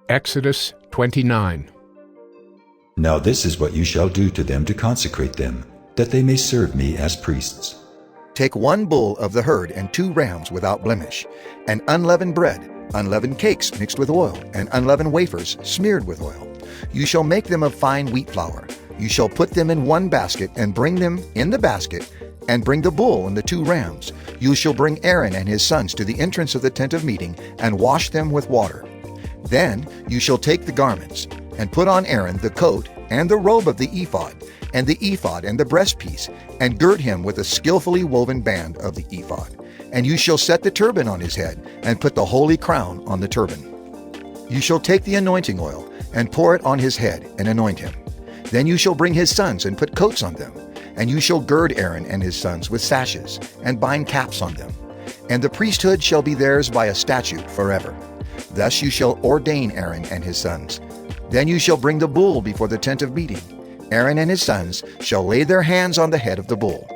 Exodus 29. Now this is what you shall do to them to consecrate them, that they may serve me as priests. Take 1 bull of the herd and 2 rams without blemish, and unleavened bread, unleavened cakes mixed with oil, and unleavened wafers smeared with oil. You shall make them of fine wheat flour. You shall put them in 1 basket and bring them in the basket, and bring the bull and the 2 rams. You shall bring Aaron and his sons to the entrance of the tent of meeting and wash them with water. Then you shall take the garments and put on Aaron the coat and the robe of the ephod and the breastpiece, and gird him with a skillfully woven band of the ephod. And you shall set the turban on his head and put the holy crown on the turban. You shall take the anointing oil and pour it on his head and anoint him. Then you shall bring his sons and put coats on them. And you shall gird Aaron and his sons with sashes and bind caps on them. And the priesthood shall be theirs by a statute forever. Thus you shall ordain Aaron and his sons. Then you shall bring the bull before the tent of meeting. Aaron and his sons shall lay their hands on the head of the bull.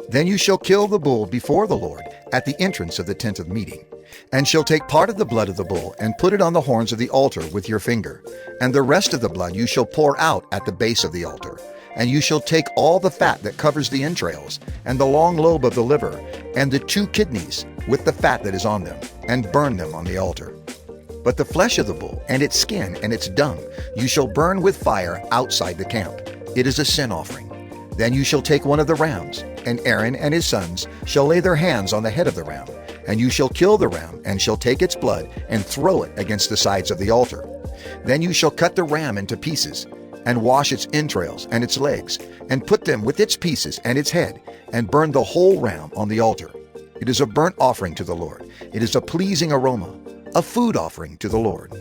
Then you shall kill the bull before the Lord at the entrance of the tent of meeting, and shall take part of the blood of the bull and put it on the horns of the altar with your finger, and the rest of the blood you shall pour out at the base of the altar. And you shall take all the fat that covers the entrails, and the long lobe of the liver, and the 2 kidneys with the fat that is on them, and burn them on the altar. But the flesh of the bull, and its skin, and its dung, you shall burn with fire outside the camp. It is a sin offering. Then you shall take 1 of the rams, and Aaron and his sons shall lay their hands on the head of the ram. And you shall kill the ram, and shall take its blood, and throw it against the sides of the altar. Then you shall cut the ram into pieces, and wash its entrails and its legs, and put them with its pieces and its head, and burn the whole ram on the altar. It is a burnt offering to the Lord. It is a pleasing aroma, a food offering to the Lord.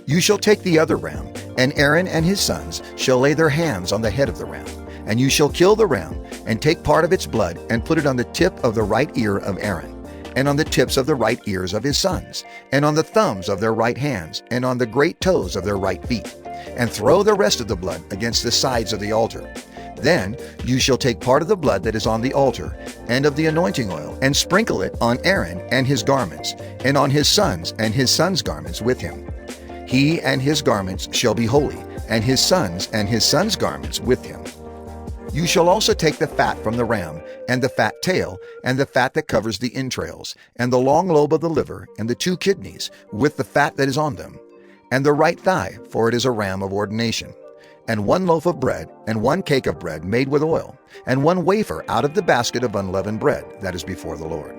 You shall take the other ram, and Aaron and his sons shall lay their hands on the head of the ram. And you shall kill the ram, and take part of its blood, and put it on the tip of the right ear of Aaron, and on the tips of the right ears of his sons, and on the thumbs of their right hands, and on the great toes of their right feet, and throw the rest of the blood against the sides of the altar. Then you shall take part of the blood that is on the altar, and of the anointing oil, and sprinkle it on Aaron and his garments, and on his sons and his sons' garments with him. He and his garments shall be holy, and his sons garments with him. You shall also take the fat from the ram, and the fat tail, and the fat that covers the entrails, and the long lobe of the liver, and the 2 kidneys, with the fat that is on them, and the right thigh, for it is a ram of ordination, and 1 loaf of bread, and 1 cake of bread made with oil, and 1 wafer out of the basket of unleavened bread that is before the Lord.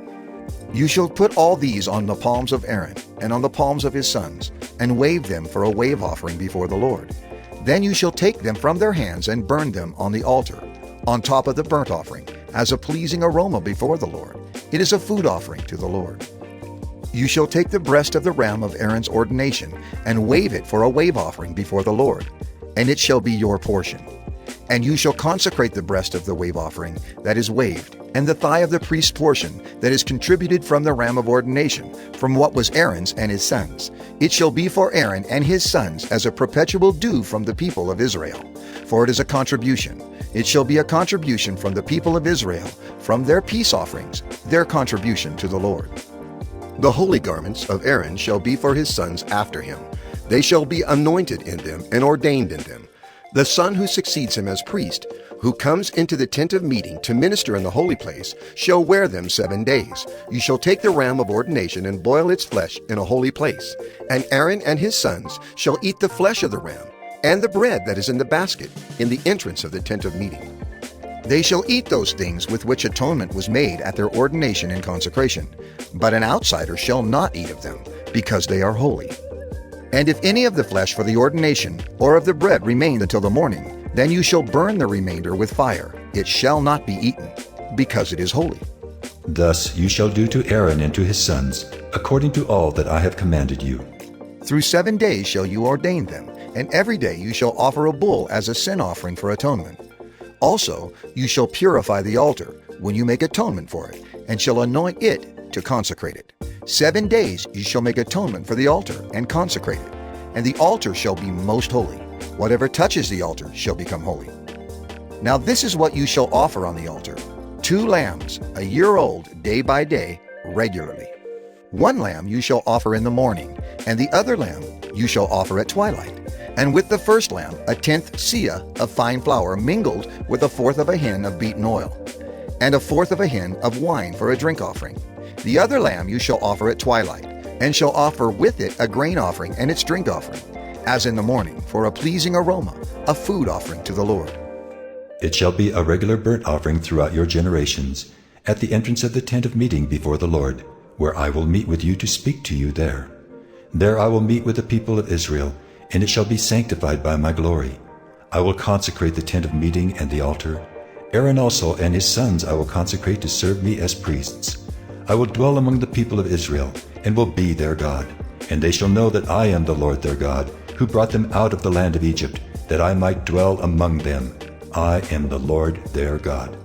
You shall put all these on the palms of Aaron, and on the palms of his sons, and wave them for a wave offering before the Lord. Then you shall take them from their hands and burn them on the altar, on top of the burnt offering, as a pleasing aroma before the Lord. It is a food offering to the Lord. You shall take the breast of the ram of Aaron's ordination, and wave it for a wave offering before the Lord, and it shall be your portion. And you shall consecrate the breast of the wave offering that is waved, and the thigh of the priest's portion that is contributed from the ram of ordination, from what was Aaron's and his sons. It shall be for Aaron and his sons as a perpetual due from the people of Israel, for it is a contribution. It shall be a contribution from the people of Israel, from their peace offerings, their contribution to the Lord. The holy garments of Aaron shall be for his sons after him. They shall be anointed in them and ordained in them. The son who succeeds him as priest, who comes into the tent of meeting to minister in the holy place, shall wear them 7 days. You shall take the ram of ordination and boil its flesh in a holy place. And Aaron and his sons shall eat the flesh of the ram, and the bread that is in the basket, in the entrance of the tent of meeting. They shall eat those things with which atonement was made at their ordination and consecration, but an outsider shall not eat of them, because they are holy. And if any of the flesh for the ordination or of the bread remain until the morning, then you shall burn the remainder with fire. It shall not be eaten, because it is holy. Thus you shall do to Aaron and to his sons, according to all that I have commanded you. Through 7 days shall you ordain them, and every day you shall offer a bull as a sin offering for atonement. Also you shall purify the altar when you make atonement for it, and shall anoint it to consecrate it. 7 days you shall make atonement for the altar and consecrate it, and the altar shall be most holy. Whatever touches the altar shall become holy. Now this is what you shall offer on the altar: 2 lambs, a year old, day by day, regularly. 1 lamb you shall offer in the morning, and the other lamb you shall offer at twilight. And with the first lamb, a 10th seah of fine flour mingled with 1/4 of a hin of beaten oil, and 1/4 of a hin of wine for a drink offering. The other lamb you shall offer at twilight, and shall offer with it a grain offering and its drink offering, as in the morning, for a pleasing aroma, a food offering to the Lord. It shall be a regular burnt offering throughout your generations, at the entrance of the tent of meeting before the Lord, where I will meet with you to speak to you there. There I will meet with the people of Israel, and it shall be sanctified by my glory. I will consecrate the tent of meeting and the altar. Aaron also and his sons I will consecrate to serve me as priests. I will dwell among the people of Israel, and will be their God. And they shall know that I am the Lord their God, who brought them out of the land of Egypt, that I might dwell among them. I am the Lord their God.